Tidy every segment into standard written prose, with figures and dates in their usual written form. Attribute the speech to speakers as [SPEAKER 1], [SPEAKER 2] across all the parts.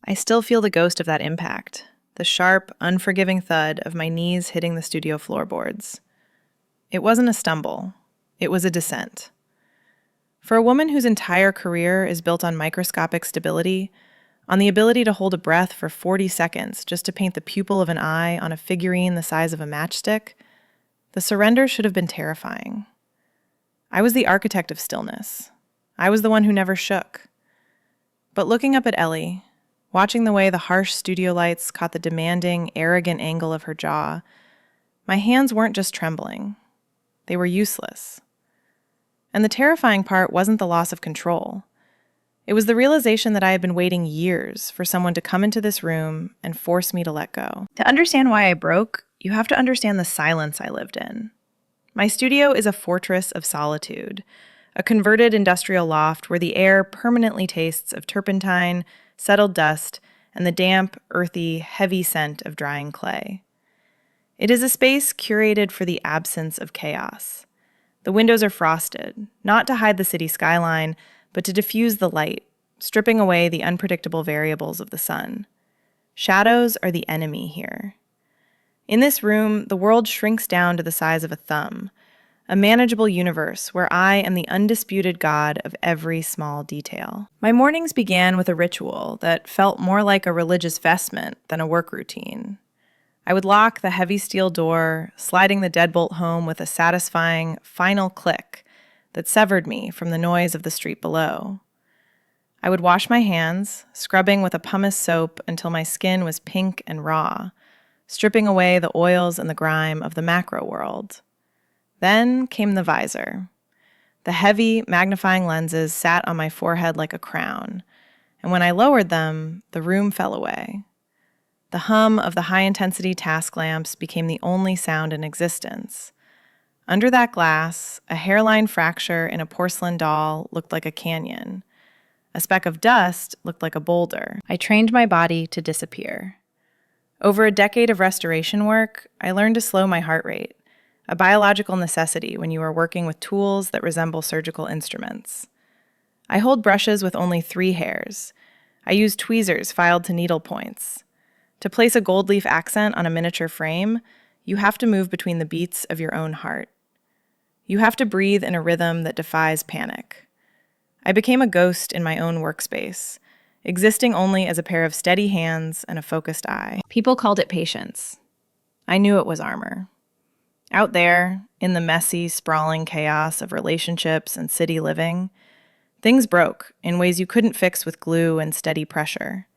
[SPEAKER 1] I still feel the ghost of that impact, the sharp, unforgiving thud of my knees hitting the studio floorboards. It wasn't a stumble. It was a descent. For a woman whose entire career is built on microscopic stability, on the ability to hold a breath for 40 seconds just to paint the pupil of an eye on a figurine the size of a matchstick, the surrender should have been terrifying. I was the architect of stillness. I was the one who never shook. But looking up at Ellie, watching the way the harsh studio lights caught the demanding, arrogant angle of her jaw, my hands weren't just trembling. They were useless. And the terrifying part wasn't the loss of control. It was the realization that I had been waiting years for someone to come into this room and force me to let go. To understand why I broke, you have to understand the silence I lived in. My studio is a fortress of solitude, a converted industrial loft where the air permanently tastes of turpentine, settled dust, and the damp, earthy, heavy scent of drying clay. It is a space curated for the absence of chaos. The windows are frosted, not to hide the city skyline, but to diffuse the light, stripping away the unpredictable variables of the sun. Shadows are the enemy here. In this room, the world shrinks down to the size of a thumb, a manageable universe where I am the undisputed god of every small detail. My mornings began with a ritual that felt more like a religious vestment than a work routine. I would lock the heavy steel door, sliding the deadbolt home with a satisfying final click that severed me from the noise of the street below. I would wash my hands, scrubbing with a pumice soap until my skin was pink and raw, stripping away the oils and the grime of the macro world. Then came the visor. The heavy, magnifying lenses sat on my forehead like a crown, and when I lowered them, the room fell away. The hum of the high-intensity task lamps became the only sound in existence. Under that glass, a hairline fracture in a porcelain doll looked like a canyon. A speck of dust looked like a boulder. I trained my body to disappear. Over a decade of restoration work, I learned to slow my heart rate, a biological necessity when you are working with tools that resemble surgical instruments. I hold brushes with only 3 hairs. I use tweezers filed to needle points. To place a gold leaf accent on a miniature frame, you have to move between the beats of your own heart. You have to breathe in a rhythm that defies panic. I became a ghost in my own workspace, existing only as a pair of steady hands and a focused eye. People called it patience. I knew it was armor. Out there, in the messy, sprawling chaos of relationships and city living, things broke in ways you couldn't fix with glue and steady pressure.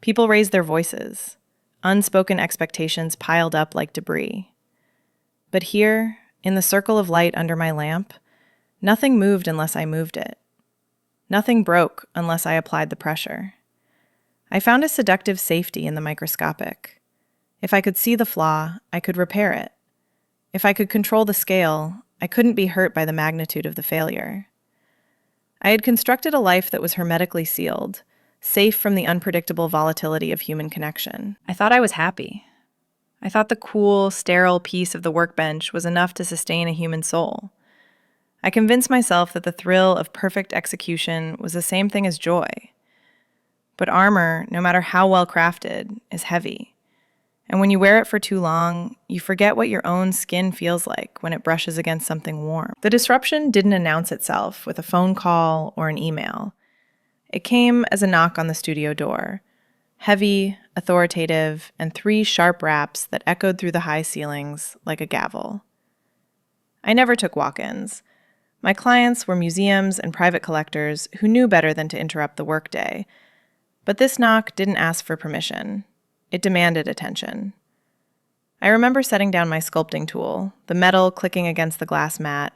[SPEAKER 1] People raised their voices. Unspoken expectations piled up like debris. But here, in the circle of light under my lamp, nothing moved unless I moved it. Nothing broke unless I applied the pressure. I found a seductive safety in the microscopic. If I could see the flaw, I could repair it. If I could control the scale, I couldn't be hurt by the magnitude of the failure. I had constructed a life that was hermetically sealed, safe from the unpredictable volatility of human connection. I thought I was happy. I thought the cool, sterile piece of the workbench was enough to sustain a human soul. I convinced myself that the thrill of perfect execution was the same thing as joy. But armor, no matter how well crafted, is heavy. And when you wear it for too long, you forget what your own skin feels like when it brushes against something warm. The disruption didn't announce itself with a phone call or an email. It came as a knock on the studio door, heavy, authoritative, and 3 sharp raps that echoed through the high ceilings like a gavel. I never took walk-ins. My clients were museums and private collectors who knew better than to interrupt the workday. But this knock didn't ask for permission. It demanded attention. I remember setting down my sculpting tool, the metal clicking against the glass mat,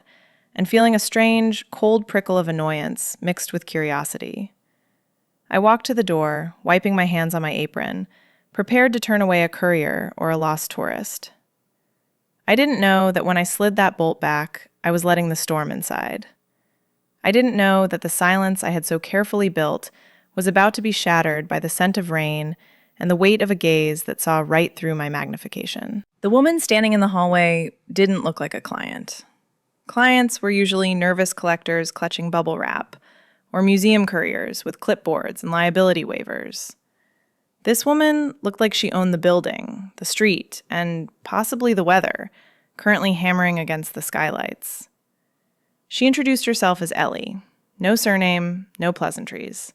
[SPEAKER 1] and feeling a strange, cold prickle of annoyance mixed with curiosity. I walked to the door, wiping my hands on my apron, prepared to turn away a courier or a lost tourist. I didn't know that when I slid that bolt back, I was letting the storm inside. I didn't know that the silence I had so carefully built was about to be shattered by the scent of rain and the weight of a gaze that saw right through my magnification. The woman standing in the hallway didn't look like a client. Clients were usually nervous collectors clutching bubble wrap, or museum couriers with clipboards and liability waivers. This woman looked like she owned the building, the street, and possibly the weather, currently hammering against the skylights. She introduced herself as Ellie. No surname, no pleasantries.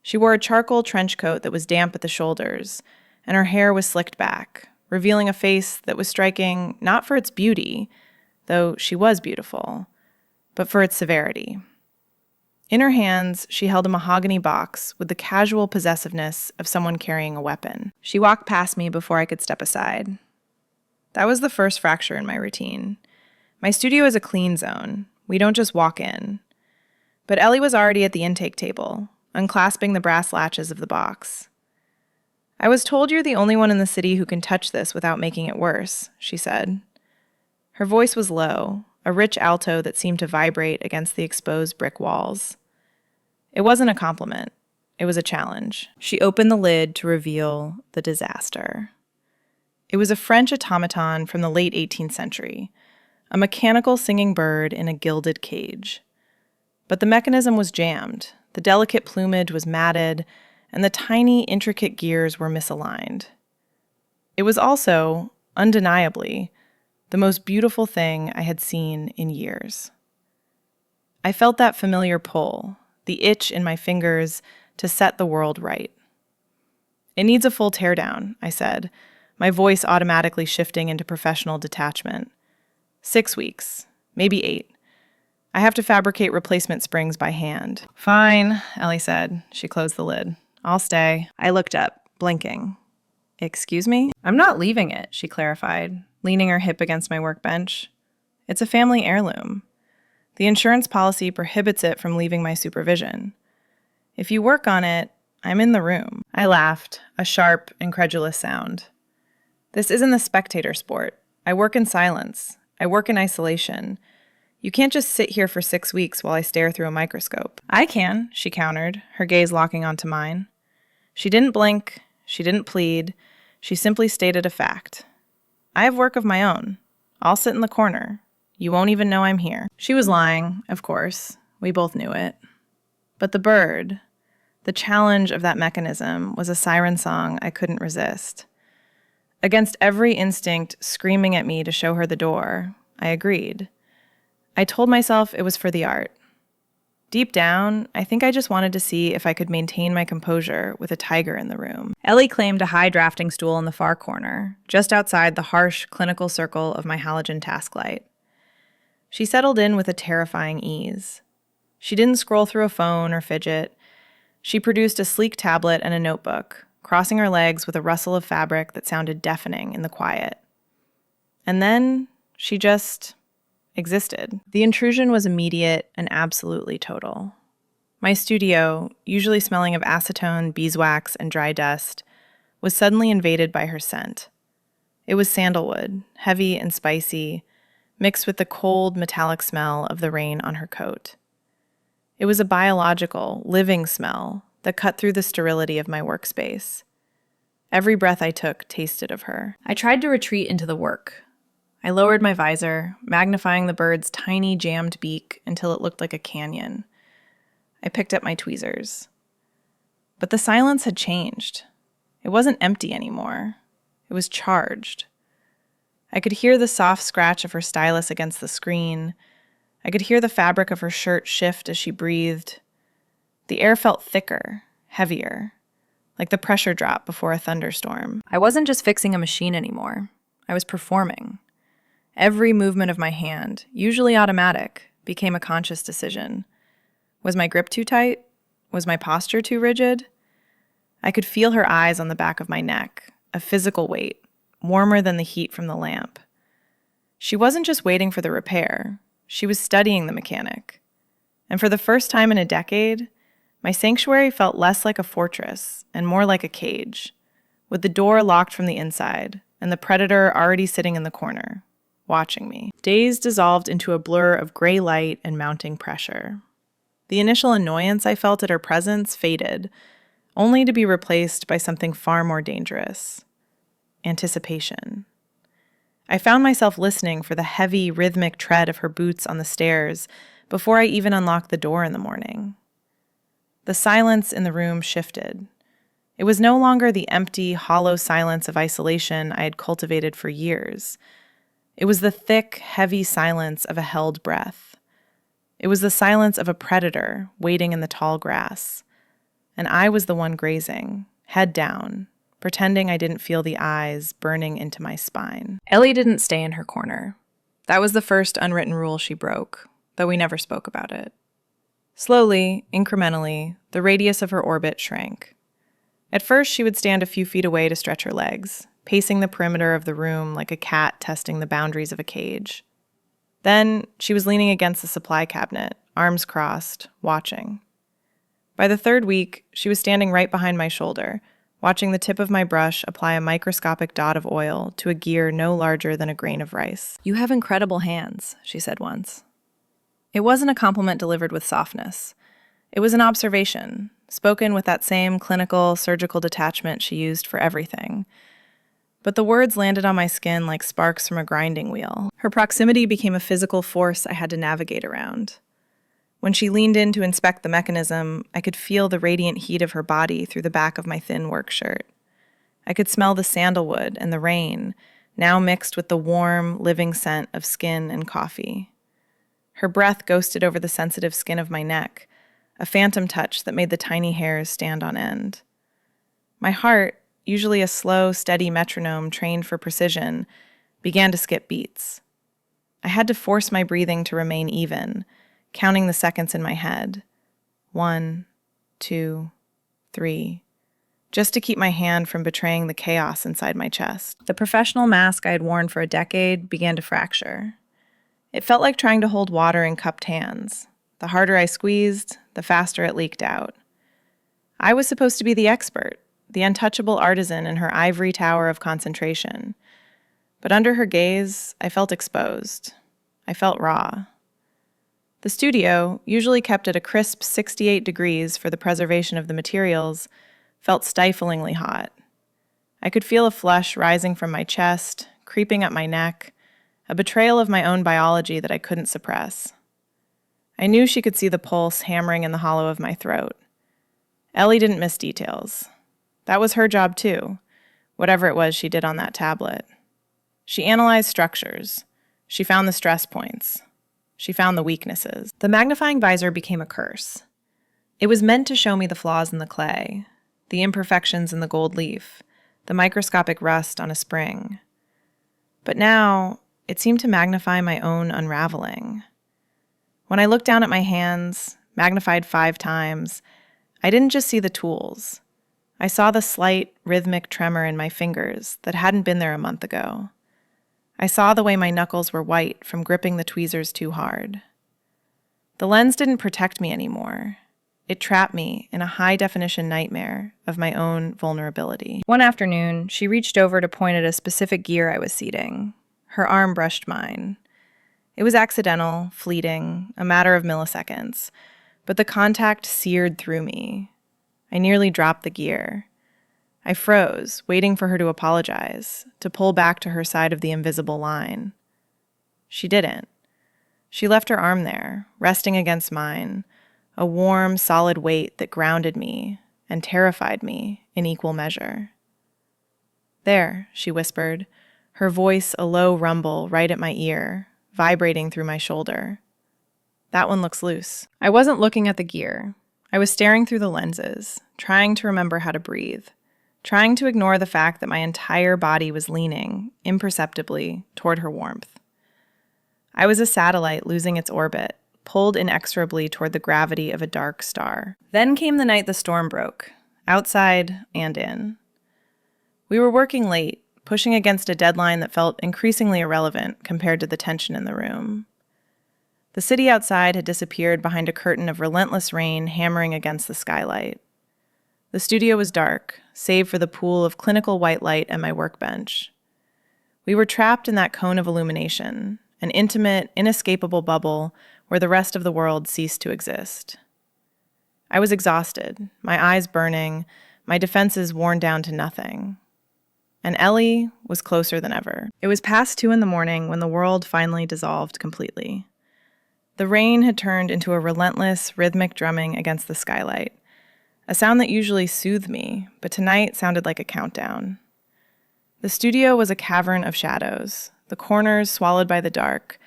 [SPEAKER 1] She wore a charcoal trench coat that was damp at the shoulders, and her hair was slicked back, revealing a face that was striking not for its beauty, though she was beautiful, but for its severity. In her hands, she held a mahogany box with the casual possessiveness of someone carrying a weapon. She walked past me before I could step aside. That was the first fracture in my routine. My studio is a clean zone. We don't just walk in. But Ellie was already at the intake table, unclasping the brass latches of the box. "I was told you're the only one in the city who can touch this without making it worse," she said. Her voice was low, a rich alto that seemed to vibrate against the exposed brick walls. It wasn't a compliment. It was a challenge. She opened the lid to reveal the disaster. It was a French automaton from the late 18th century, a mechanical singing bird in a gilded cage. But the mechanism was jammed, the delicate plumage was matted, and the tiny, intricate gears were misaligned. It was also, undeniably, the most beautiful thing I had seen in years. I felt that familiar pull, the itch in my fingers to set the world right. "It needs a full teardown," I said, my voice automatically shifting into professional detachment. 6 weeks, maybe 8. I have to fabricate replacement springs by hand. "Fine," Ellie said. She closed the lid. "I'll stay." I looked up, blinking. "Excuse me?" "I'm not leaving it," she clarified, leaning her hip against my workbench. "It's a family heirloom. The insurance policy prohibits it from leaving my supervision. If you work on it, I'm in the room." I laughed, a sharp, incredulous sound. "This isn't the spectator sport. I work in silence. I work in isolation. You can't just sit here for 6 weeks while I stare through a microscope." "I can," she countered, her gaze locking onto mine. She didn't blink. She didn't plead. She simply stated a fact. "I have work of my own. I'll sit in the corner. You won't even know I'm here." She was lying, of course. We both knew it. But the bird, the challenge of that mechanism, was a siren song I couldn't resist. Against every instinct screaming at me to show her the door, I agreed. I told myself it was for the art. Deep down, I think I just wanted to see if I could maintain my composure with a tiger in the room. Ellie claimed a high drafting stool in the far corner, just outside the harsh, clinical circle of my halogen task light. She settled in with a terrifying ease. She didn't scroll through a phone or fidget. She produced a sleek tablet and a notebook, crossing her legs with a rustle of fabric that sounded deafening in the quiet. And then she just existed. The intrusion was immediate and absolutely total. My studio, usually smelling of acetone, beeswax, and dry dust, was suddenly invaded by her scent. It was sandalwood, heavy and spicy, mixed with the cold, metallic smell of the rain on her coat. It was a biological, living smell that cut through the sterility of my workspace. Every breath I took tasted of her. I tried to retreat into the work. I lowered my visor, magnifying the bird's tiny, jammed beak until it looked like a canyon. I picked up my tweezers. But the silence had changed. It wasn't empty anymore. It was charged. I could hear the soft scratch of her stylus against the screen. I could hear the fabric of her shirt shift as she breathed. The air felt thicker, heavier, like the pressure drop before a thunderstorm. I wasn't just fixing a machine anymore. I was performing. Every movement of my hand, usually automatic, became a conscious decision. Was my grip too tight? Was my posture too rigid? I could feel her eyes on the back of my neck, a physical weight, warmer than the heat from the lamp. She wasn't just waiting for the repair. She was studying the mechanic. And for the first time in a decade, my sanctuary felt less like a fortress and more like a cage, with the door locked from the inside and the predator already sitting in the corner, watching me. Days dissolved into a blur of gray light and mounting pressure. The initial annoyance I felt at her presence faded, only to be replaced by something far more dangerous. Anticipation. I found myself listening for the heavy, rhythmic tread of her boots on the stairs before I even unlocked the door in the morning. The silence in the room shifted. It was no longer the empty, hollow silence of isolation I had cultivated for years. It was the thick, heavy silence of a held breath. It was the silence of a predator waiting in the tall grass. And I was the one grazing, head down, pretending I didn't feel the eyes burning into my spine. Ellie didn't stay in her corner. That was the first unwritten rule she broke, though we never spoke about it. Slowly, incrementally, the radius of her orbit shrank. At first, she would stand a few feet away to stretch her legs, pacing the perimeter of the room like a cat testing the boundaries of a cage. Then, she was leaning against the supply cabinet, arms crossed, watching. By the third week, she was standing right behind my shoulder, watching the tip of my brush apply a microscopic dot of oil to a gear no larger than a grain of rice. "You have incredible hands," she said once. It wasn't a compliment delivered with softness. It was an observation, spoken with that same clinical, surgical detachment she used for everything. But the words landed on my skin like sparks from a grinding wheel. Her proximity became a physical force I had to navigate around. When she leaned in to inspect the mechanism, I could feel the radiant heat of her body through the back of my thin work shirt. I could smell the sandalwood and the rain, now mixed with the warm, living scent of skin and coffee. Her breath ghosted over the sensitive skin of my neck, a phantom touch that made the tiny hairs stand on end. My heart, usually a slow, steady metronome trained for precision, began to skip beats. I had to force my breathing to remain even, counting the seconds in my head. 1, 2, 3, just to keep my hand from betraying the chaos inside my chest. The professional mask I had worn for a decade began to fracture. It felt like trying to hold water in cupped hands. The harder I squeezed, the faster it leaked out. I was supposed to be the expert, the untouchable artisan in her ivory tower of concentration. But under her gaze, I felt exposed. I felt raw. The studio, usually kept at a crisp 68 degrees for the preservation of the materials, felt stiflingly hot. I could feel a flush rising from my chest, creeping up my neck, a betrayal of my own biology that I couldn't suppress. I knew she could see the pulse hammering in the hollow of my throat. Ellie didn't miss details. That was her job too, whatever it was she did on that tablet. She analyzed structures. She found the stress points. She found the weaknesses. The magnifying visor became a curse. It was meant to show me the flaws in the clay, the imperfections in the gold leaf, the microscopic rust on a spring. But now, it seemed to magnify my own unraveling. When I looked down at my hands, magnified 5 times, I didn't just see the tools. I saw the slight, rhythmic tremor in my fingers that hadn't been there a month ago. I saw the way my knuckles were white from gripping the tweezers too hard. The lens didn't protect me anymore. It trapped me in a high-definition nightmare of my own vulnerability. One afternoon, she reached over to point at a specific gear I was seating. Her arm brushed mine. It was accidental, fleeting, a matter of milliseconds, but the contact seared through me. I nearly dropped the gear. I froze, waiting for her to apologize, to pull back to her side of the invisible line. She didn't. She left her arm there, resting against mine, a warm, solid weight that grounded me and terrified me in equal measure. "There," she whispered, her voice a low rumble right at my ear, vibrating through my shoulder. "That one looks loose." I wasn't looking at the gear. I was staring through the lenses, trying to remember how to breathe, trying to ignore the fact that my entire body was leaning, imperceptibly, toward her warmth. I was a satellite losing its orbit, pulled inexorably toward the gravity of a dark star. Then came the night the storm broke, outside and in. We were working late, pushing against a deadline that felt increasingly irrelevant compared to the tension in the room. The city outside had disappeared behind a curtain of relentless rain hammering against the skylight. The studio was dark, save for the pool of clinical white light at my workbench. We were trapped in that cone of illumination, an intimate, inescapable bubble where the rest of the world ceased to exist. I was exhausted, my eyes burning, my defenses worn down to nothing. And Ellie was closer than ever. It was past 2 a.m. when the world finally dissolved completely. The rain had turned into a relentless, rhythmic drumming against the skylight. a sound that usually soothed me, but tonight sounded like a countdown. The studio was a cavern of shadows, the corners swallowed by the dark,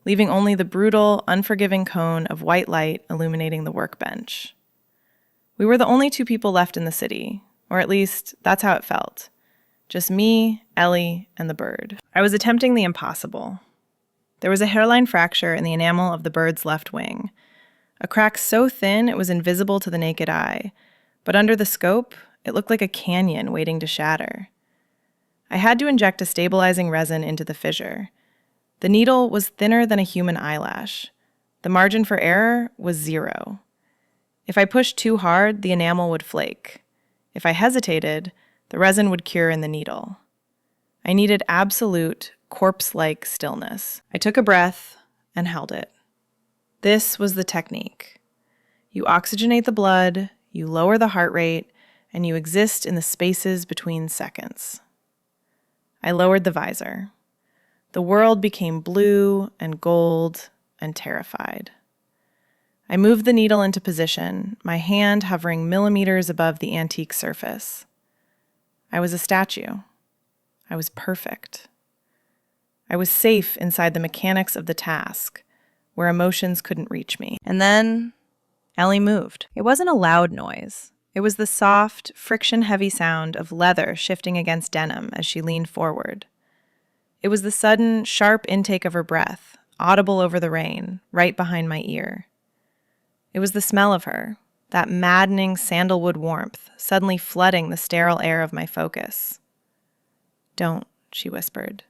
[SPEAKER 1] leaving only the brutal, unforgiving cone of white light illuminating the workbench. We were the only two people left in the city, or at least that's how it felt. Just me, Ellie, and the bird. I was attempting the impossible. There was a hairline fracture in the enamel of the bird's left wing, a crack so thin it was invisible to the naked eye, but under the scope, it looked like a canyon waiting to shatter. I had to inject a stabilizing resin into the fissure. The needle was thinner than a human eyelash. The margin for error was 0. If I pushed too hard, the enamel would flake. If I hesitated, the resin would cure in the needle. I needed absolute, corpse-like stillness. I took a breath and held it. This was the technique. You oxygenate the blood, you lower the heart rate, and you exist in the spaces between seconds. I lowered the visor. The world became blue and gold and terrified. I moved the needle into position, my hand hovering millimeters above the antique surface. I was a statue. I was perfect. I was safe inside the mechanics of the task, where emotions couldn't reach me. And then Ellie moved. It wasn't a loud noise. It was the soft, friction-heavy sound of leather shifting against denim as she leaned forward. It was the sudden, sharp intake of her breath, audible over the rain, right behind my ear. It was the smell of her, that maddening sandalwood warmth, suddenly flooding the sterile air of my focus. "Don't," she whispered.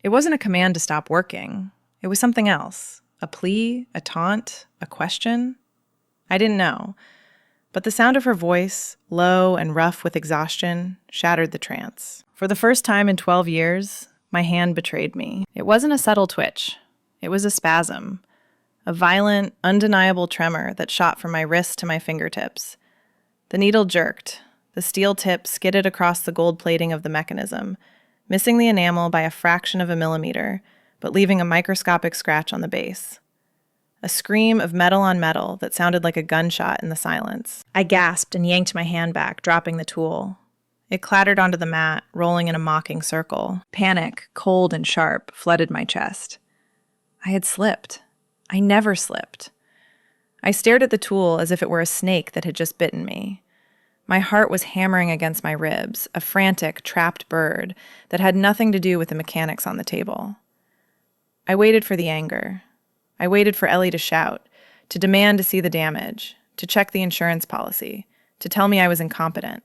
[SPEAKER 1] It wasn't a command to stop working. It was something else. A plea, a taunt, a question? I didn't know. But the sound of her voice, low and rough with exhaustion, shattered the trance. For the first time in 12 years, my hand betrayed me. It wasn't a subtle twitch. It was a spasm. A violent, undeniable tremor that shot from my wrist to my fingertips. The needle jerked. The steel tip skidded across the gold plating of the mechanism, missing the enamel by a fraction of a millimeter, but leaving a microscopic scratch on the base. A scream of metal on metal that sounded like a gunshot in the silence. I gasped and yanked my hand back, dropping the tool. It clattered onto the mat, rolling in a mocking circle. Panic, cold and sharp, flooded my chest. I had slipped. I never slipped. I stared at the tool as if it were a snake that had just bitten me. My heart was hammering against my ribs, a frantic, trapped bird that had nothing to do with the mechanics on the table. I waited for the anger. I waited for Ellie to shout, to demand to see the damage, to check the insurance policy, to tell me I was incompetent.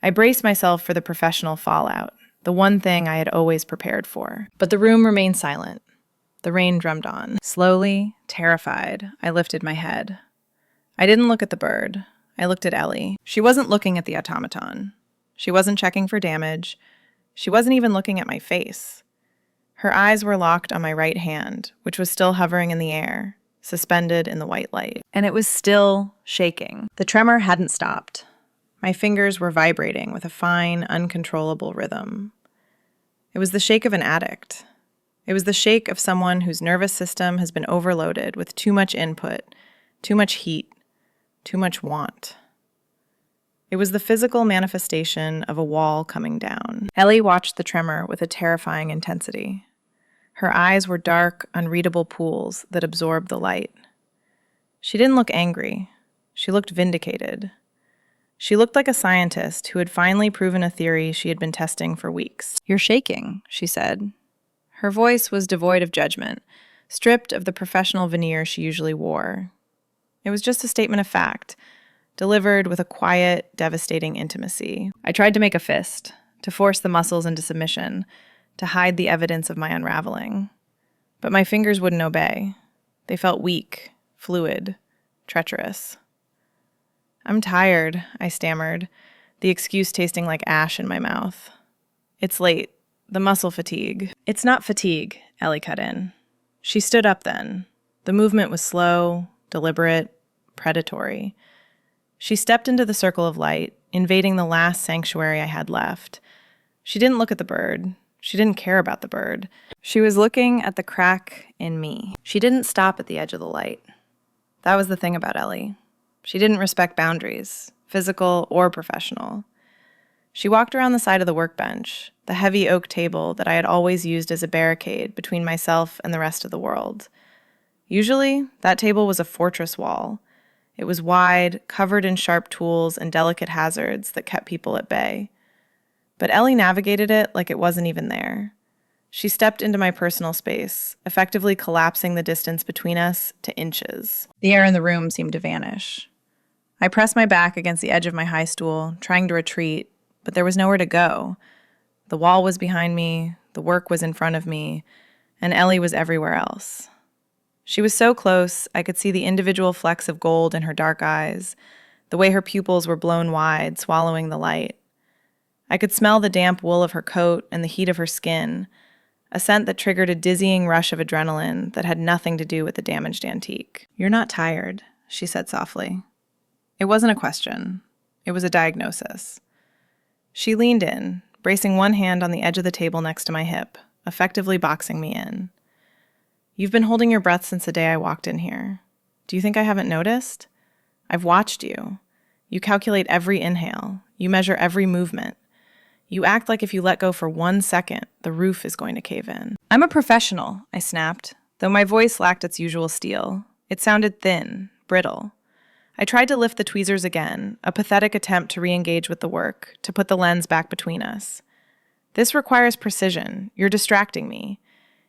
[SPEAKER 1] I braced myself for the professional fallout, the one thing I had always prepared for. But the room remained silent. The rain drummed on. Slowly, terrified, I lifted my head. I didn't look at the bird. I looked at Ellie. She wasn't looking at the automaton. She wasn't checking for damage. She wasn't even looking at my face. Her eyes were locked on my right hand, which was still hovering in the air, suspended in the white light. And it was still shaking. The tremor hadn't stopped. My fingers were vibrating with a fine, uncontrollable rhythm. It was the shake of an addict. It was the shake of someone whose nervous system has been overloaded with too much input, too much heat, too much want. It was the physical manifestation of a wall coming down. Ellie watched the tremor with a terrifying intensity. Her eyes were dark, unreadable pools that absorbed the light. She didn't look angry. She looked vindicated. She looked like a scientist who had finally proven a theory she had been testing for weeks. "You're shaking," she said. Her voice was devoid of judgment, stripped of the professional veneer she usually wore. It was just a statement of fact, delivered with a quiet, devastating intimacy. I tried to make a fist, to force the muscles into submission, to hide the evidence of my unraveling. But my fingers wouldn't obey. They felt weak, fluid, treacherous. "I'm tired," I stammered, the excuse tasting like ash in my mouth. "It's late. The muscle fatigue." "It's not fatigue," Ellie cut in. She stood up then. The movement was slow, deliberate, predatory. She stepped into the circle of light, invading the last sanctuary I had left. She didn't look at the bird. She didn't care about the bird. She was looking at the crack in me. She didn't stop at the edge of the light. That was the thing about Ellie. She didn't respect boundaries, physical or professional. She walked around the side of the workbench, the heavy oak table that I had always used as a barricade between myself and the rest of the world. Usually, that table was a fortress wall. It was wide, covered in sharp tools and delicate hazards that kept people at bay. But Ellie navigated it like it wasn't even there. She stepped into my personal space, effectively collapsing the distance between us to inches. The air in the room seemed to vanish. I pressed my back against the edge of my high stool, trying to retreat, but there was nowhere to go. The wall was behind me, the work was in front of me, and Ellie was everywhere else. She was so close, I could see the individual flecks of gold in her dark eyes, the way her pupils were blown wide, swallowing the light. I could smell the damp wool of her coat and the heat of her skin, a scent that triggered a dizzying rush of adrenaline that had nothing to do with the damaged antique. "You're not tired," she said softly. It wasn't a question. It was a diagnosis. She leaned in, bracing one hand on the edge of the table next to my hip, effectively boxing me in. "You've been holding your breath since the day I walked in here. Do you think I haven't noticed? I've watched you. You calculate every inhale. You measure every movement. You act like if you let go for 1 second, the roof is going to cave in." "I'm a professional," I snapped, though my voice lacked its usual steel. It sounded thin, brittle. I tried to lift the tweezers again, a pathetic attempt to re-engage with the work, to put the lens back between us. "This requires precision. You're distracting me.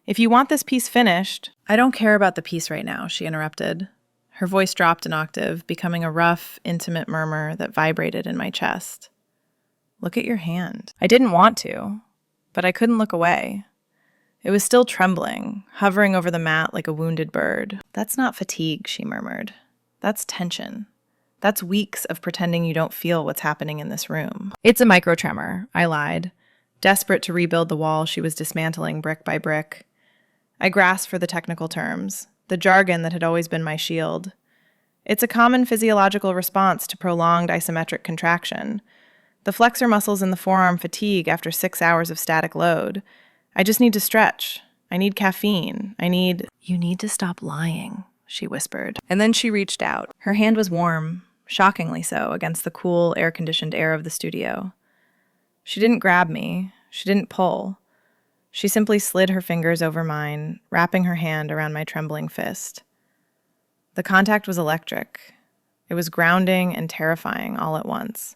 [SPEAKER 1] If you want this piece finished—" "I don't care about the piece right now," she interrupted. Her voice dropped an octave, becoming a rough, intimate murmur that vibrated in my chest. "Look at your hand." I didn't want to, but I couldn't look away. It was still trembling, hovering over the mat like a wounded bird. "That's not fatigue," she murmured. "That's tension. That's weeks of pretending you don't feel what's happening in this room." "It's a microtremor," I lied, desperate to rebuild the wall she was dismantling brick by brick. I grasped for the technical terms, the jargon that had always been my shield. "It's a common physiological response to prolonged isometric contraction. The flexor muscles in the forearm fatigue after 6 hours of static load. I just need to stretch. I need caffeine. I need—" "You need to stop lying," she whispered. And then she reached out. Her hand was warm, shockingly so, against the cool, air-conditioned air of the studio. She didn't grab me. She didn't pull. She simply slid her fingers over mine, wrapping her hand around my trembling fist. The contact was electric. It was grounding and terrifying all at once.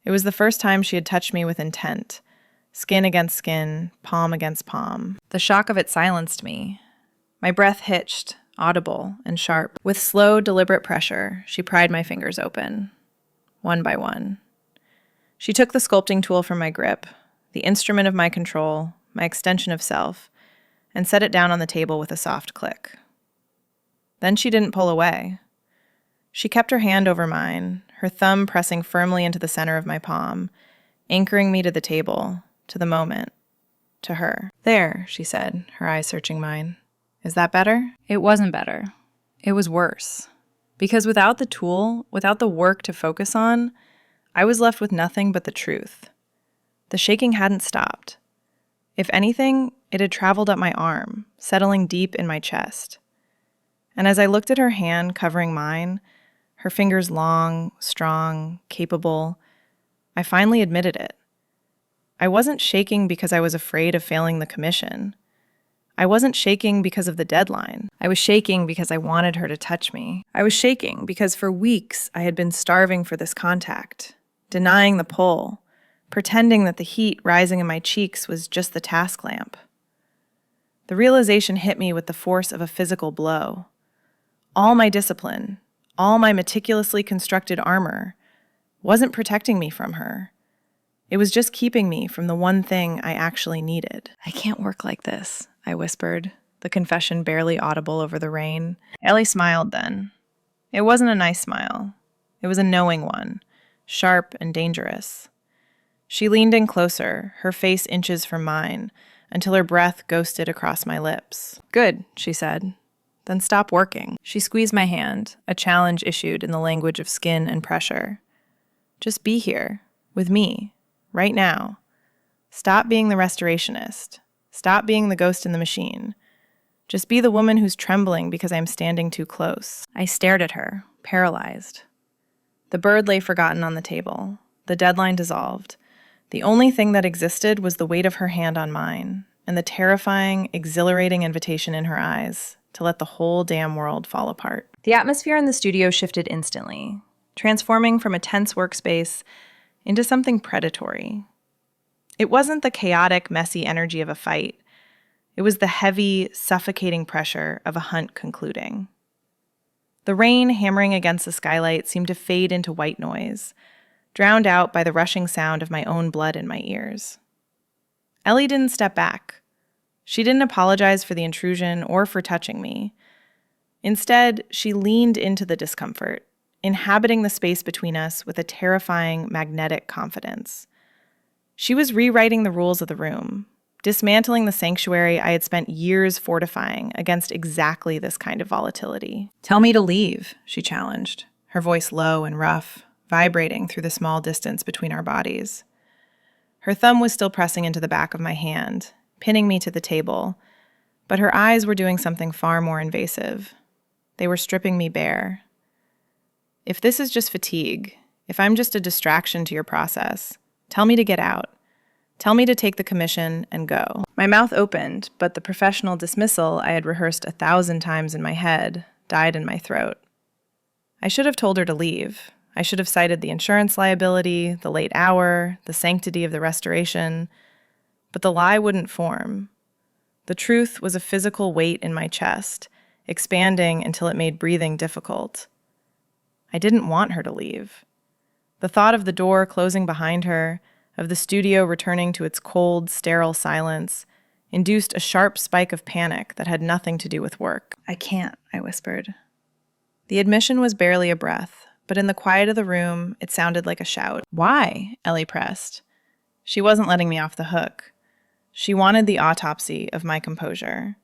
[SPEAKER 1] It was the first time she had touched me with intent, skin against skin, palm against palm. The shock of it silenced me. My breath hitched, audible and sharp. With slow, deliberate pressure, she pried my fingers open, one by one. She took the sculpting tool from my grip, the instrument of my control, my extension of self, and set it down on the table with a soft click. Then she didn't pull away. She kept her hand over mine, her thumb pressing firmly into the center of my palm, anchoring me to the table, to the moment, to her. "There," she said, her eyes searching mine. "Is that better?" It wasn't better. It was worse. Because without the tool, without the work to focus on, I was left with nothing but the truth. The shaking hadn't stopped. If anything, it had traveled up my arm, settling deep in my chest. And as I looked at her hand covering mine, her fingers long, strong, capable, I finally admitted it. I wasn't shaking because I was afraid of failing the commission. I wasn't shaking because of the deadline. I was shaking because I wanted her to touch me. I was shaking because for weeks I had been starving for this contact, denying the pull, pretending that the heat rising in my cheeks was just the task lamp. The realization hit me with the force of a physical blow. All my discipline, all my meticulously constructed armor, wasn't protecting me from her. It was just keeping me from the one thing I actually needed. "I can't work like this," I whispered, the confession barely audible over the rain. Ellie smiled then. It wasn't a nice smile. It was a knowing one, sharp and dangerous. She leaned in closer, her face inches from mine, until her breath ghosted across my lips. "Good," she said. "Then stop working." She squeezed my hand, a challenge issued in the language of skin and pressure. "Just be here, with me, right now. Stop being the restorationist. Stop being the ghost in the machine. Just be the woman who's trembling because I'm standing too close." I stared at her, paralyzed. The bird lay forgotten on the table. The deadline dissolved. The only thing that existed was the weight of her hand on mine and the terrifying, exhilarating invitation in her eyes to let the whole damn world fall apart. The atmosphere in the studio shifted instantly, transforming from a tense workspace into something predatory. It wasn't the chaotic, messy energy of a fight. It was the heavy, suffocating pressure of a hunt concluding. The rain hammering against the skylight seemed to fade into white noise, drowned out by the rushing sound of my own blood in my ears. Ellie didn't step back. She didn't apologize for the intrusion or for touching me. Instead, she leaned into the discomfort, inhabiting the space between us with a terrifying, magnetic confidence. She was rewriting the rules of the room, dismantling the sanctuary I had spent years fortifying against exactly this kind of volatility. "Tell me to leave," she challenged, her voice low and rough, vibrating through the small distance between our bodies. Her thumb was still pressing into the back of my hand, pinning me to the table, but her eyes were doing something far more invasive. They were stripping me bare. "If this is just fatigue, if I'm just a distraction to your process, tell me to get out. Tell me to take the commission and go." My mouth opened, but the professional dismissal I had rehearsed 1,000 times in my head died in my throat. I should have told her to leave. I should have cited the insurance liability, the late hour, the sanctity of the restoration. But the lie wouldn't form. The truth was a physical weight in my chest, expanding until it made breathing difficult. I didn't want her to leave. The thought of the door closing behind her, of the studio returning to its cold, sterile silence, induced a sharp spike of panic that had nothing to do with work. "I can't," I whispered. The admission was barely a breath, but in the quiet of the room, it sounded like a shout. "Why?" Ellie pressed. She wasn't letting me off the hook. She wanted the autopsy of my composure.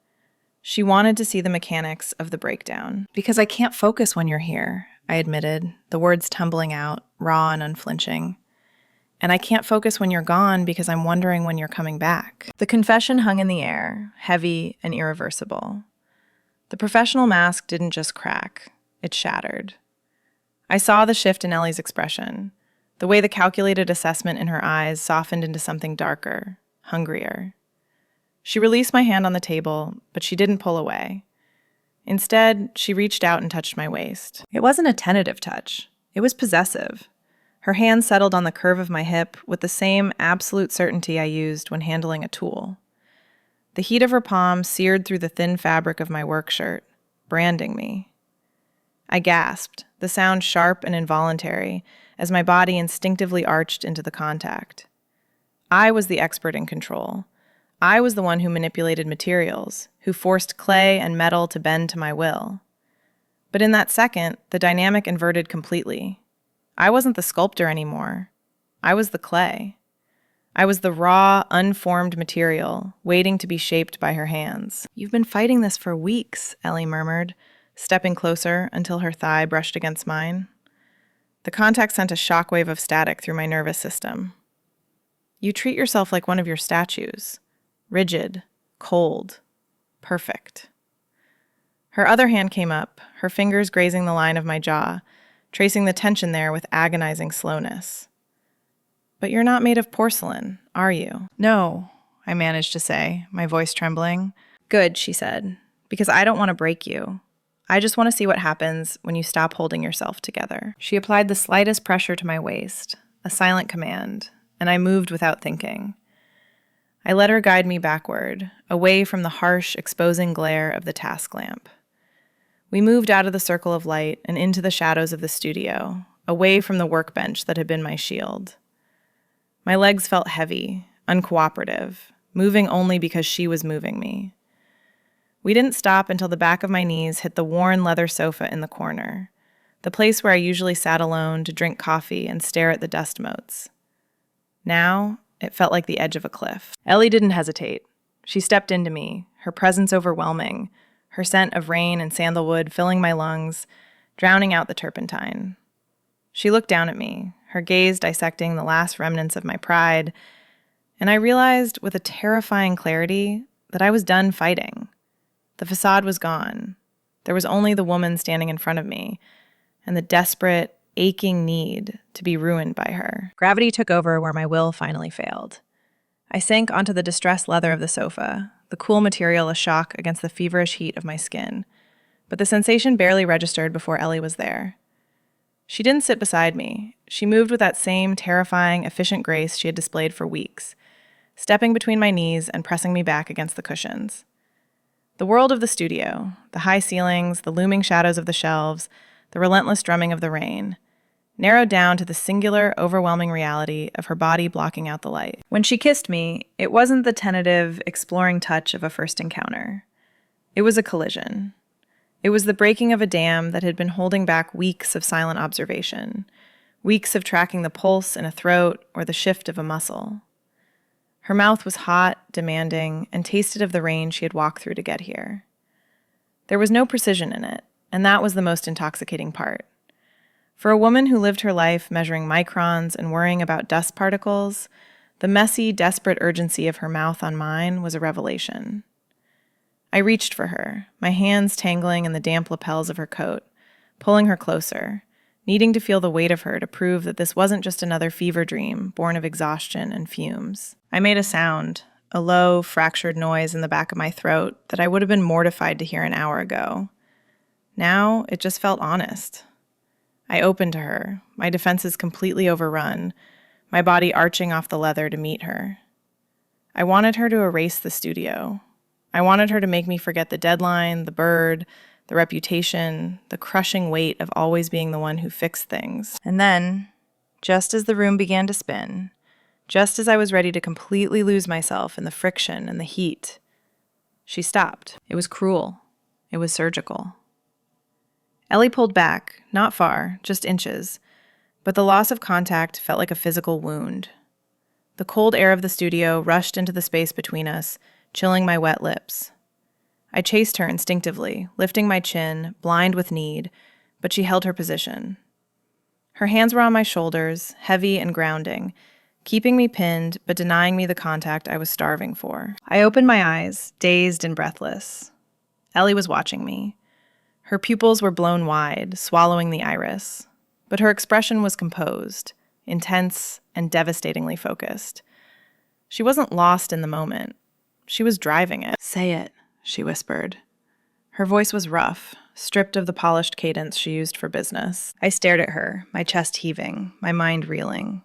[SPEAKER 1] She wanted to see the mechanics of the breakdown. "Because I can't focus when you're here," I admitted, the words tumbling out, raw and unflinching. "And I can't focus when you're gone because I'm wondering when you're coming back." The confession hung in the air, heavy and irreversible. The professional mask didn't just crack, it shattered. I saw the shift in Ellie's expression, the way the calculated assessment in her eyes softened into something darker, hungrier. She released my hand on the table, but she didn't pull away. Instead, she reached out and touched my waist. It wasn't a tentative touch. It was possessive. Her hand settled on the curve of my hip with the same absolute certainty I used when handling a tool. The heat of her palm seared through the thin fabric of my work shirt, branding me. I gasped, the sound sharp and involuntary, as my body instinctively arched into the contact. I was the expert in control. I was the one who manipulated materials, who forced clay and metal to bend to my will. But in that second, the dynamic inverted completely. I wasn't the sculptor anymore. I was the clay. I was the raw, unformed material, waiting to be shaped by her hands. "You've been fighting this for weeks," Ellie murmured, stepping closer until her thigh brushed against mine. The contact sent a shockwave of static through my nervous system. "You treat yourself like one of your statues. Rigid, cold, perfect." Her other hand came up, her fingers grazing the line of my jaw, tracing the tension there with agonizing slowness. "But you're not made of porcelain, are you?" "No," I managed to say, my voice trembling. "Good," she said, "because I don't want to break you. I just want to see what happens when you stop holding yourself together." She applied the slightest pressure to my waist, a silent command, and I moved without thinking. I let her guide me backward, away from the harsh, exposing glare of the task lamp. We moved out of the circle of light and into the shadows of the studio, away from the workbench that had been my shield. My legs felt heavy, uncooperative, moving only because she was moving me. We didn't stop until the back of my knees hit the worn leather sofa in the corner, the place where I usually sat alone to drink coffee and stare at the dust motes. Now, it felt like the edge of a cliff. Ellie didn't hesitate. She stepped into me, her presence overwhelming, her scent of rain and sandalwood filling my lungs, drowning out the turpentine. She looked down at me, her gaze dissecting the last remnants of my pride, and I realized with a terrifying clarity that I was done fighting. The facade was gone. There was only the woman standing in front of me, and the desperate, aching need to be ruined by her.
[SPEAKER 2] Gravity took over where my will finally failed. I sank onto the distressed leather of the sofa, the cool material a shock against the feverish heat of my skin. But the sensation barely registered before Ellie was there. She didn't sit beside me. She moved with that same terrifying, efficient grace she had displayed for weeks, stepping between my knees and pressing me back against the cushions. The world of the studio, the high ceilings, the looming shadows of the shelves, the relentless drumming of the rain, narrowed down to the singular, overwhelming reality of her body blocking out the light. When she kissed me, it wasn't the tentative, exploring touch of a first encounter. It was a collision. It was the breaking of a dam that had been holding back weeks of silent observation, weeks of tracking the pulse in a throat or the shift of a muscle. Her mouth was hot, demanding, and tasted of the rain she had walked through to get here. There was no precision in it, and that was the most intoxicating part. For a woman who lived her life measuring microns and worrying about dust particles, the messy, desperate urgency of her mouth on mine was a revelation. I reached for her, my hands tangling in the damp lapels of her coat, pulling her closer, needing to feel the weight of her to prove that this wasn't just another fever dream born of exhaustion and fumes. I made a sound, a low, fractured noise in the back of my throat that I would have been mortified to hear an hour ago. Now, it just felt honest. I opened to her, my defenses completely overrun, my body arching off the leather to meet her. I wanted her to erase the studio. I wanted her to make me forget the deadline, the bird, the reputation, the crushing weight of always being the one who fixed things. And then, just as the room began to spin, just as I was ready to completely lose myself in the friction and the heat, she stopped. It was cruel. It was surgical. Ellie pulled back, not far, just inches, but the loss of contact felt like a physical wound. The cold air of the studio rushed into the space between us, chilling my wet lips. I chased her instinctively, lifting my chin, blind with need, but she held her position. Her hands were on my shoulders, heavy and grounding, keeping me pinned but denying me the contact I was starving for. I opened my eyes, dazed and breathless. Ellie was watching me. Her pupils were blown wide, swallowing the iris, but her expression was composed, intense, and devastatingly focused. She wasn't lost in the moment. She was driving it. "Say it," she whispered. Her voice was rough, stripped of the polished cadence she used for business. I stared at her, my chest heaving, my mind reeling.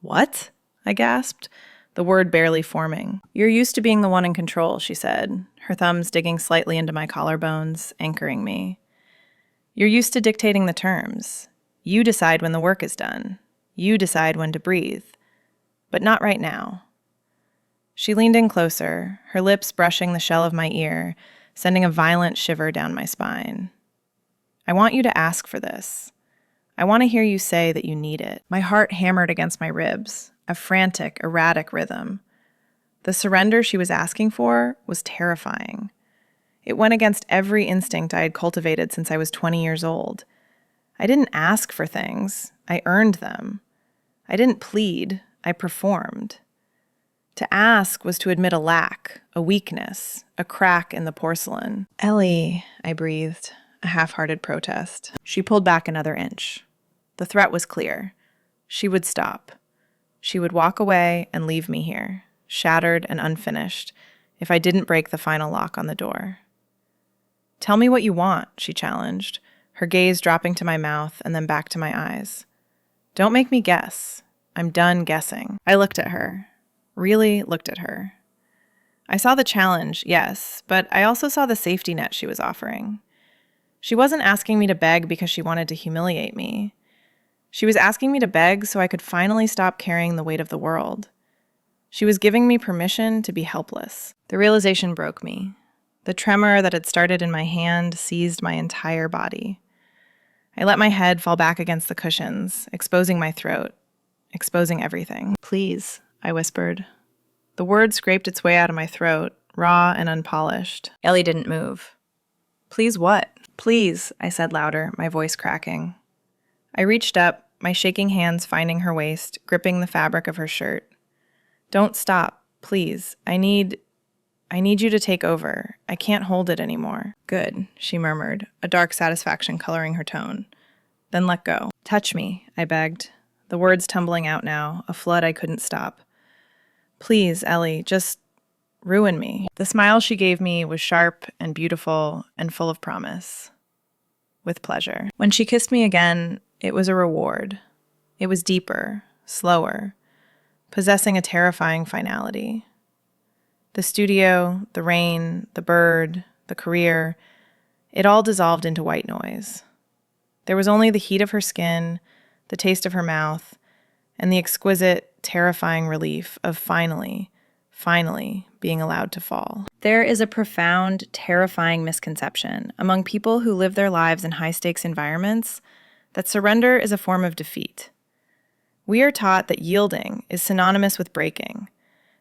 [SPEAKER 2] "What?" I gasped, the word barely forming. "You're used to being the one in control," she said, her thumbs digging slightly into my collarbones, anchoring me. "You're used to dictating the terms. You decide when the work is done. You decide when to breathe. But not right now." She leaned in closer, her lips brushing the shell of my ear, sending a violent shiver down my spine. "I want you to ask for this. I want to hear you say that you need it." My heart hammered against my ribs, a frantic, erratic rhythm. The surrender she was asking for was terrifying. It went against every instinct I had cultivated since I was 20 years old. I didn't ask for things. I earned them. I didn't plead. I performed. To ask was to admit a lack, a weakness, a crack in the porcelain. "Ellie," I breathed, a half-hearted protest. She pulled back another inch. The threat was clear. She would stop. She would walk away and leave me here, shattered and unfinished, if I didn't break the final lock on the door. "Tell me what you want," she challenged, her gaze dropping to my mouth and then back to my eyes. "Don't make me guess. I'm done guessing." I looked at her. Really looked at her. I saw the challenge, yes, but I also saw the safety net she was offering. She wasn't asking me to beg because she wanted to humiliate me. She was asking me to beg so I could finally stop carrying the weight of the world. She was giving me permission to be helpless. The realization broke me. The tremor that had started in my hand seized my entire body. I let my head fall back against the cushions, exposing my throat, exposing everything. "Please," I whispered. The word scraped its way out of my throat, raw and unpolished. Ellie didn't move. "Please what?" "Please," I said louder, my voice cracking. I reached up, my shaking hands finding her waist, gripping the fabric of her shirt. "Don't stop, please. I need you to take over. I can't hold it anymore." "Good," she murmured, a dark satisfaction coloring her tone. then let go.
[SPEAKER 1] Touch me, I begged, the words tumbling out now, a flood I couldn't stop. Please, Ellie, just ruin me. The smile she gave me was sharp and beautiful and full of promise. With pleasure. When she kissed me again, it was a reward. It was deeper, slower, possessing a terrifying finality. The studio, the rain, the bird, the career, it all dissolved into white noise. There was only the heat of her skin, the taste of her mouth, and the exquisite, terrifying relief of finally being allowed to fall. There is a profound, terrifying misconception among people who live their lives in high-stakes environments that surrender is a form of defeat. We are taught that yielding is synonymous with breaking,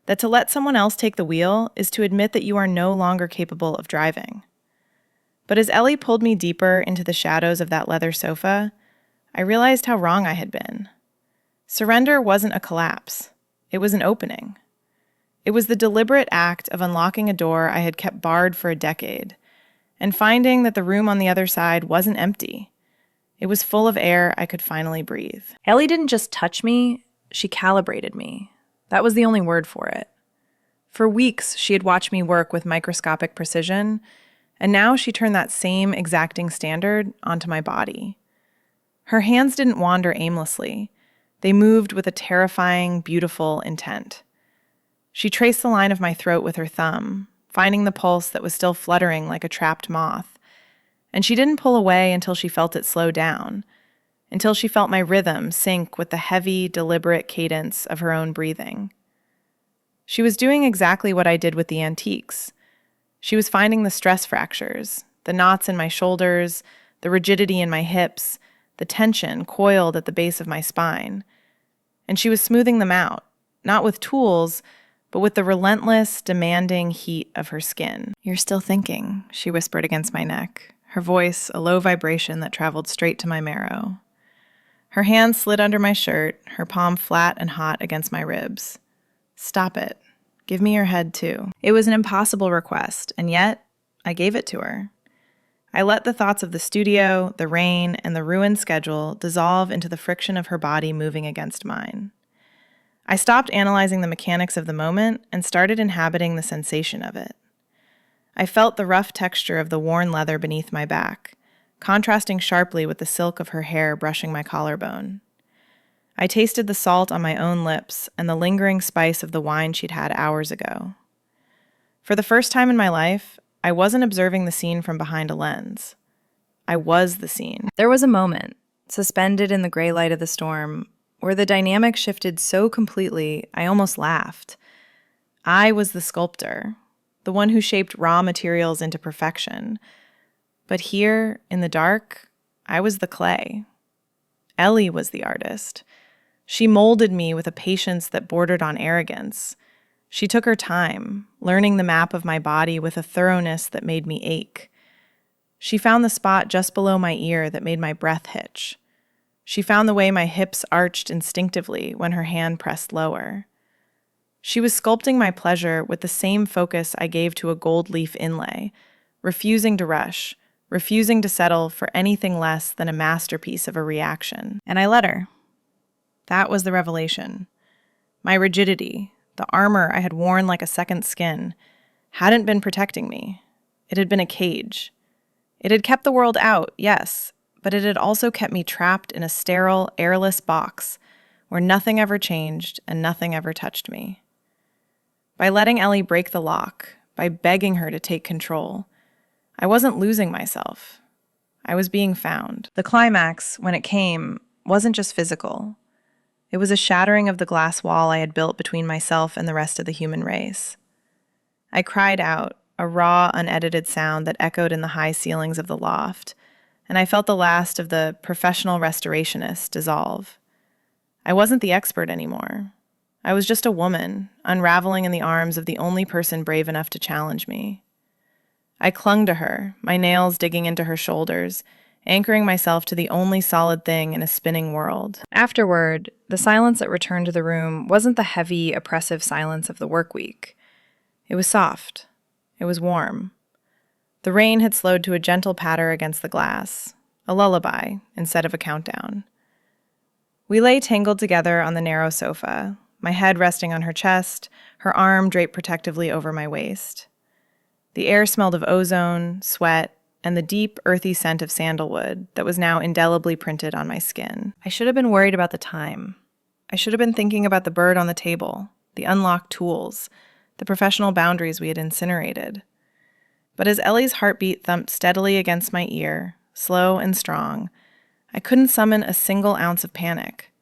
[SPEAKER 1] that to let someone else take the wheel is to admit that you are no longer capable of driving. But as Ellie pulled me deeper into the shadows of that leather sofa, I realized how wrong I had been. Surrender wasn't a collapse. It was an opening. It was the deliberate act of unlocking a door I had kept barred for a decade, and finding that the room on the other side wasn't empty. It was full of air I could finally breathe. Ellie didn't just touch me, she calibrated me. That was the only word for it. For weeks, she had watched me work with microscopic precision, and now she turned that same exacting standard onto my body. Her hands didn't wander aimlessly. They moved with a terrifying, beautiful intent. She traced the line of my throat with her thumb, finding the pulse that was still fluttering like a trapped moth. And she didn't pull away until she felt it slow down, until she felt my rhythm sync with the heavy, deliberate cadence of her own breathing. She was doing exactly what I did with the antiques. She was finding the stress fractures, the knots in my shoulders, the rigidity in my hips, the tension coiled at the base of my spine. And she was smoothing them out, not with tools, but with the relentless, demanding heat of her skin. "You're still thinking," she whispered against my neck, her voice a low vibration that traveled straight to my marrow. Her hand slid under my shirt, her palm flat and hot against my ribs. "Stop it. Give me your head, too." It was an impossible request, and yet I gave it to her. I let the thoughts of the studio, the rain, and the ruined schedule dissolve into the friction of her body moving against mine. I stopped analyzing the mechanics of the moment and started inhabiting the sensation of it. I felt the rough texture of the worn leather beneath my back, contrasting sharply with the silk of her hair brushing my collarbone. I tasted the salt on my own lips and the lingering spice of the wine she'd had hours ago. For the first time in my life, I wasn't observing the scene from behind a lens. I was the scene. There was a moment, suspended in the gray light of the storm, where the dynamic shifted so completely I almost laughed. I was the sculptor, the one who shaped raw materials into perfection. But here, in the dark, I was the clay. Ellie was the artist. She molded me with a patience that bordered on arrogance. She took her time, learning the map of my body with a thoroughness that made me ache. She found the spot just below my ear that made my breath hitch. She found the way my hips arched instinctively when her hand pressed lower. She was sculpting my pleasure with the same focus I gave to a gold leaf inlay, refusing to rush, refusing to settle for anything less than a masterpiece of a reaction. And I let her. That was the revelation. My rigidity, the armor I had worn like a second skin, hadn't been protecting me. It had been a cage. It had kept the world out, yes, but it had also kept me trapped in a sterile, airless box where nothing ever changed and nothing ever touched me. By letting Ellie break the lock, by begging her to take control, I wasn't losing myself. I was being found. The climax, when it came, wasn't just physical. It was a shattering of the glass wall I had built between myself and the rest of the human race. I cried out, a raw, unedited sound that echoed in the high ceilings of the loft, and I felt the last of the professional restorationists dissolve. I wasn't the expert anymore. I was just a woman, unraveling in the arms of the only person brave enough to challenge me. I clung to her, my nails digging into her shoulders, anchoring myself to the only solid thing in a spinning world. Afterward, the silence that returned to the room wasn't the heavy, oppressive silence of the work week. It was soft. It was warm. The rain had slowed to a gentle patter against the glass. a lullaby instead of a countdown. We lay tangled together on the narrow sofa, my head resting on her chest, her arm draped protectively over my waist. The air smelled of ozone, sweat, and the deep, earthy scent of sandalwood that was now indelibly printed on my skin. I should have been worried about the time. I should have been thinking about the bird on the table, the unlocked tools, the professional boundaries we had incinerated. But as Ellie's heartbeat thumped steadily against my ear, slow and strong, I couldn't summon a single ounce of panic.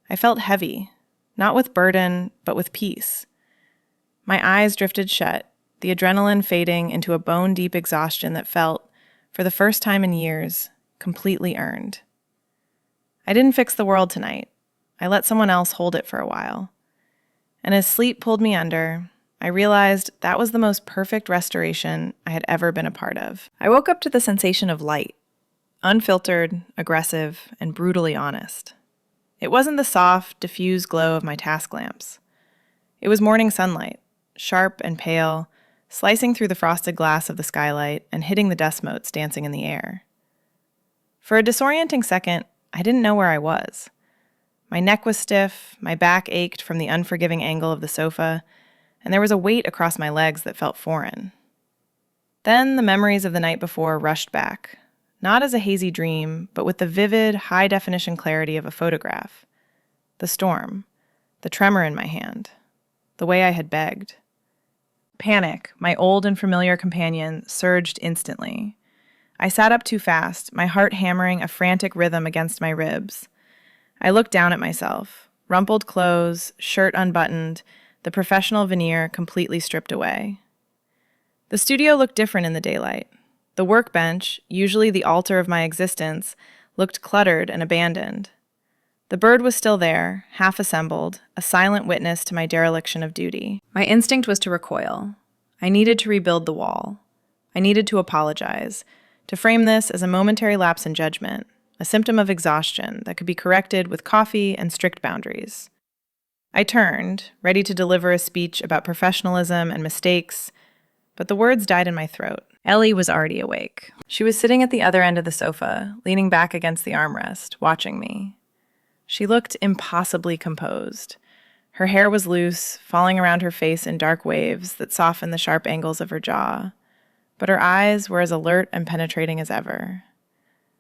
[SPEAKER 1] I felt heavy, not with burden, but with peace. My eyes drifted shut, the adrenaline fading into a bone-deep exhaustion that felt, for the first time in years, completely earned. I didn't fix the world tonight. I let someone else hold it for a while. And as sleep pulled me under, I realized that was the most perfect restoration I had ever been a part of. I woke up to the sensation of light, unfiltered, aggressive, and brutally honest. It wasn't the soft, diffused glow of my task lamps. It was morning sunlight, sharp and pale, slicing through the frosted glass of the skylight and hitting the dust motes dancing in the air. For a disorienting second, I didn't know where I was. My neck was stiff, my back ached from the unforgiving angle of the sofa, and there was a weight across my legs that felt foreign. Then the memories of the night before rushed back, not as a hazy dream, but with the vivid, high-definition clarity of a photograph. The storm, the tremor in my hand, the way I had begged. Panic, my old and familiar companion, surged instantly. I sat up too fast, my heart hammering a frantic rhythm against my ribs. I looked down at myself, rumpled clothes, shirt unbuttoned, the professional veneer completely stripped away. The studio looked different in the daylight. The workbench, usually the altar of my existence, looked cluttered and abandoned. The bird was still there, half assembled, a silent witness to my dereliction of duty. My instinct was to recoil. I needed to rebuild the wall. I needed to apologize, to frame this as a momentary lapse in judgment, a symptom of exhaustion that could be corrected with coffee and strict boundaries. I turned, ready to deliver a speech about professionalism and mistakes, but the words died in my throat. Ellie was already awake. She was sitting at the other end of the sofa, leaning back against the armrest, watching me. She looked impossibly composed. Her hair was loose, falling around her face in dark waves that softened the sharp angles of her jaw, but her eyes were as alert and penetrating as ever.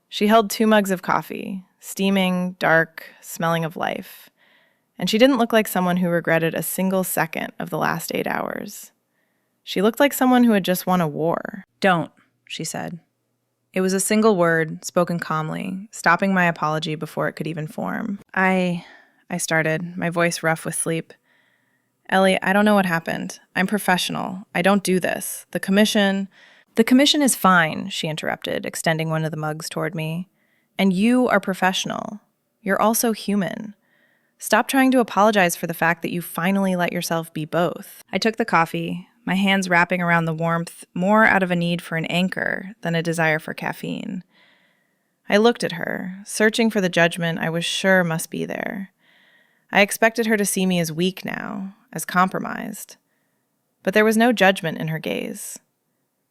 [SPEAKER 1] She held 2 mugs of coffee, steaming, dark, smelling of life, and she didn't look like someone who regretted a single second of the last 8 hours. She looked like someone who had just won a war. "Don't," she said. It was a single word, spoken calmly, stopping my apology before it could even form. I started, my voice rough with sleep. "Ellie, I don't know what happened. I'm professional. I don't do this. The commission is fine," she interrupted, extending one of the mugs toward me. "And you are professional. You're also human. Stop trying to apologize for the fact that you finally let yourself be both." I took the coffee, my hands wrapping around the warmth more out of a need for an anchor than a desire for caffeine. I looked at her, searching for the judgment I was sure must be there. I expected her to see me as weak now, as compromised. But there was no judgment in her gaze.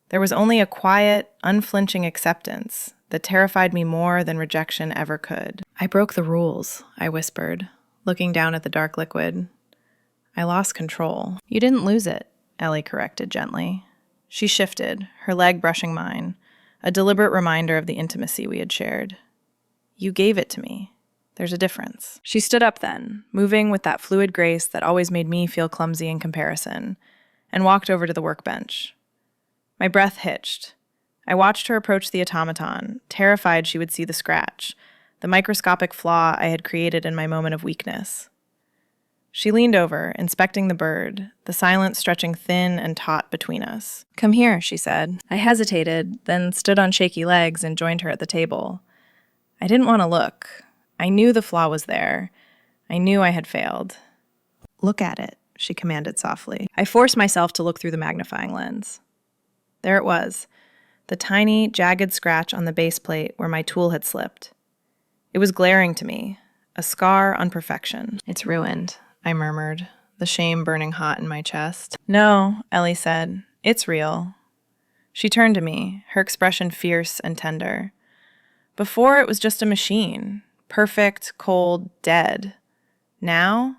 [SPEAKER 1] There was only a quiet, unflinching acceptance that terrified me more than rejection ever could. "I broke the rules," I whispered, looking down at the dark liquid. "I lost control." "You didn't lose it," Ellie corrected gently. She shifted, her leg brushing mine, a deliberate reminder of the intimacy we had shared. "You gave it to me. There's a difference." She stood up then, moving with that fluid grace that always made me feel clumsy in comparison, and walked over to the workbench. My breath hitched. I watched her approach the automaton, terrified she would see the scratch, the microscopic flaw I had created in my moment of weakness. She leaned over, inspecting the bird, the silence stretching thin and taut between us. "Come here," she said. I hesitated, then stood on shaky legs and joined her at the table. I didn't want to look. I knew the flaw was there. I knew I had failed. "Look at it," she commanded softly. I forced myself to look through the magnifying lens. There it was, the tiny, jagged scratch on the base plate where my tool had slipped. It was glaring to me, a scar on perfection. "It's ruined," I murmured, the shame burning hot in my chest. "No," Ellie said. "It's real." She turned to me, her expression fierce and tender. Before, it was just a machine, perfect, cold, dead. Now,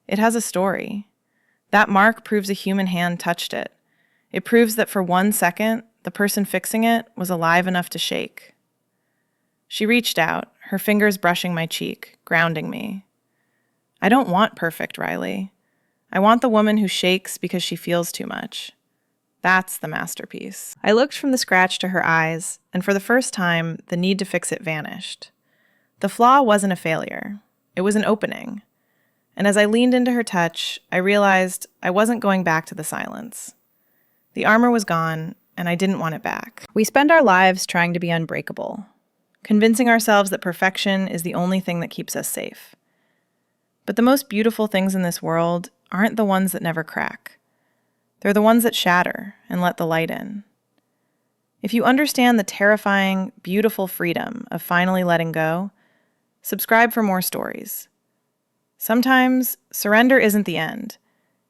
[SPEAKER 1] it has a story. That mark proves a human hand touched it. It proves that for 1 second, the person fixing it was alive enough to shake. She reached out, her fingers brushing my cheek, grounding me. I don't want perfect, Riley. I want the woman who shakes because she feels too much. That's the masterpiece. I looked from the scratch to her eyes, and for the first time, the need to fix it vanished. The flaw wasn't a failure. It was an opening. And as I leaned into her touch, I realized I wasn't going back to the silence. The armor was gone, and I didn't want it back. We spend our lives trying to be unbreakable, convincing ourselves that perfection is the only thing that keeps us safe. But the most beautiful things in this world aren't the ones that never crack. They're the ones that shatter and let the light in. If you understand the terrifying, beautiful freedom of finally letting go, subscribe for more stories. Sometimes, surrender isn't the end.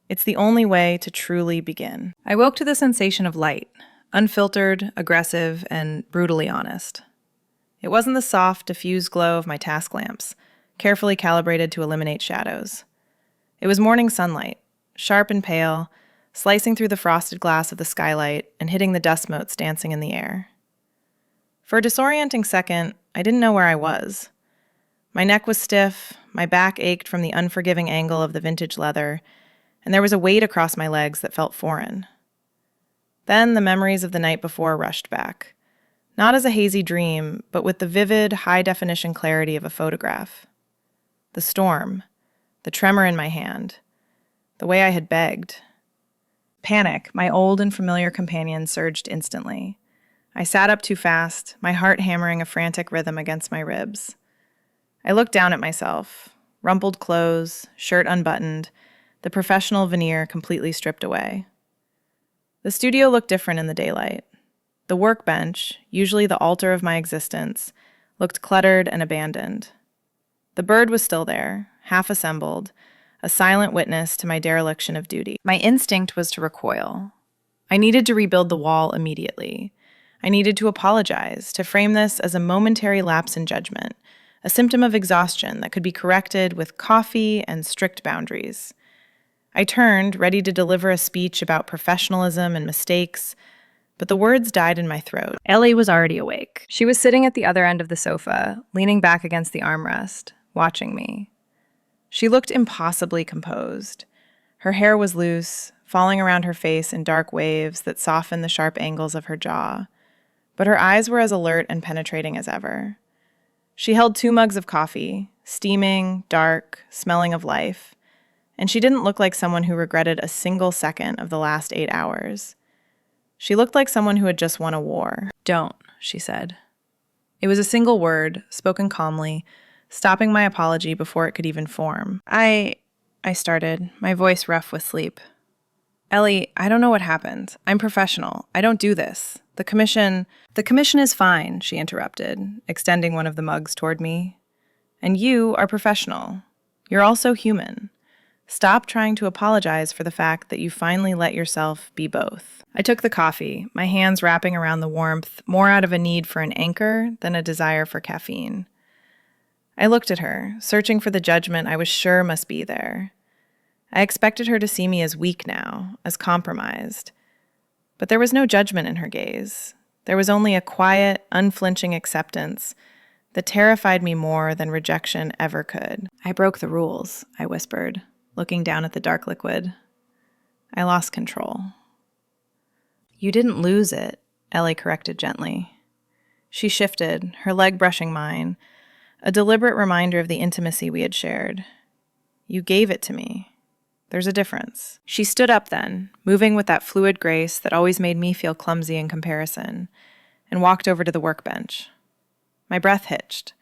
[SPEAKER 1] It's the only way to truly begin. I woke to the sensation of light, unfiltered, aggressive, and brutally honest. It wasn't the soft, diffused glow of my task lamps, carefully calibrated to eliminate shadows. It was morning sunlight, sharp and pale, slicing through the frosted glass of the skylight and hitting the dust motes dancing in the air. For a disorienting second, I didn't know where I was. My neck was stiff, my back ached from the unforgiving angle of the vintage leather, and there was a weight across my legs that felt foreign. Then the memories of the night before rushed back, not as a hazy dream, but with the vivid, high-definition clarity of a photograph. The storm, the tremor in my hand, the way I had begged. Panic, my old and familiar companion, surged instantly. I sat up too fast, my heart hammering a frantic rhythm against my ribs. I looked down at myself, rumpled clothes, shirt unbuttoned, the professional veneer completely stripped away. The studio looked different in the daylight. The workbench, usually the altar of my existence, looked cluttered and abandoned. The bird was still there, half assembled, a silent witness to my dereliction of duty. My instinct was to recoil. I needed to rebuild the wall immediately. I needed to apologize, to frame this as a momentary lapse in judgment, a symptom of exhaustion that could be corrected with coffee and strict boundaries. I turned, ready to deliver a speech about professionalism and mistakes, but the words died in my throat. Ellie was already awake. She was sitting at the other end of the sofa, leaning back against the armrest, watching me. She looked impossibly composed. Her hair was loose, falling around her face in dark waves that softened the sharp angles of her jaw, but her eyes were as alert and penetrating as ever. She held 2 mugs of coffee, steaming, dark, smelling of life, and she didn't look like someone who regretted a single second of the last 8 hours. She looked like someone who had just won a war. "Don't," she said. It was a single word, spoken calmly, stopping my apology before it could even form. I started, my voice rough with sleep. "Ellie, I don't know what happened. I'm professional. I don't do this. The commission is fine," she interrupted, extending one of the mugs toward me. "And you are professional. You're also human. Stop trying to apologize for the fact that you finally let yourself be both." I took the coffee, my hands wrapping around the warmth, more out of a need for an anchor than a desire for caffeine. I looked at her, searching for the judgment I was sure must be there. I expected her to see me as weak now, as compromised. But there was no judgment in her gaze. There was only a quiet, unflinching acceptance that terrified me more than rejection ever could. "I broke the rules," I whispered, looking down at the dark liquid. "I lost control." "You didn't lose it," Ellie corrected gently. She shifted, her leg brushing mine, a deliberate reminder of the intimacy we had shared. "You gave it to me. There's a difference." She stood up then, moving with that fluid grace that always made me feel clumsy in comparison, and walked over to the workbench. My breath hitched.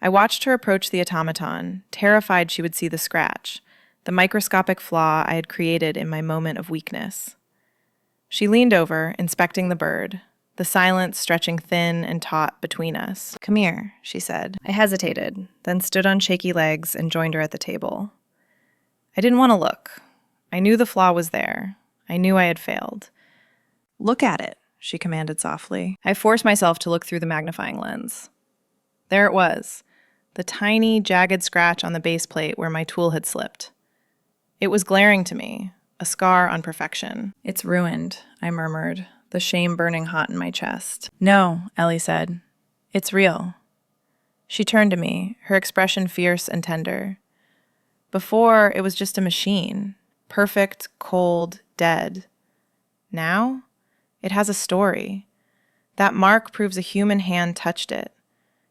[SPEAKER 1] I watched her approach the automaton, terrified she would see the scratch, the microscopic flaw I had created in my moment of weakness. She leaned over, inspecting the bird, the silence stretching thin and taut between us. "Come here," she said. I hesitated, then stood on shaky legs and joined her at the table. I didn't want to look. I knew the flaw was there. I knew I had failed. "Look at it," she commanded softly. I forced myself to look through the magnifying lens.
[SPEAKER 2] There it was, the tiny, jagged scratch on the base plate where my tool had slipped. It was glaring to me, a scar on perfection. "It's ruined," I murmured, the shame burning hot in my chest. "No," Ellie said. "It's real." She turned to me, her expression fierce and tender. Before, it was just a machine, perfect, cold, dead. Now, it has a story. That mark proves a human hand touched it.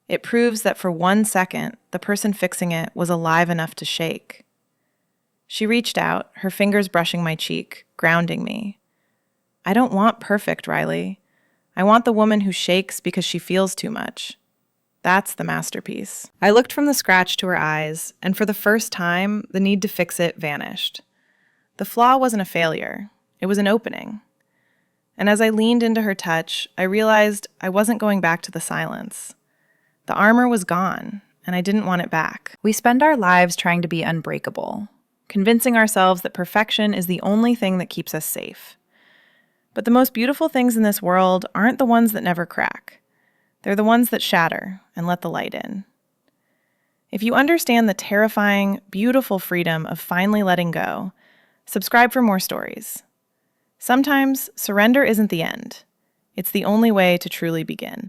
[SPEAKER 2] It proves that for 1 second, the person fixing it was alive enough to shake. She reached out, her fingers brushing my cheek, grounding me. "I don't want perfect, Riley. I want the woman who shakes because she feels too much. That's the masterpiece." I looked from the scratch to her eyes, and for the first time, the need to fix it vanished. The flaw wasn't a failure. It was an opening. And as I leaned into her touch, I realized I wasn't going back to the silence. The armor was gone, and I didn't want it back. We spend our lives trying to be unbreakable, convincing ourselves that perfection is the only thing that keeps us safe. But the most beautiful things in this world aren't the ones that never crack. They're the ones that shatter and let the light in. If you understand the terrifying, beautiful freedom of finally letting go, subscribe for more stories. Sometimes surrender isn't the end. It's the only way to truly begin.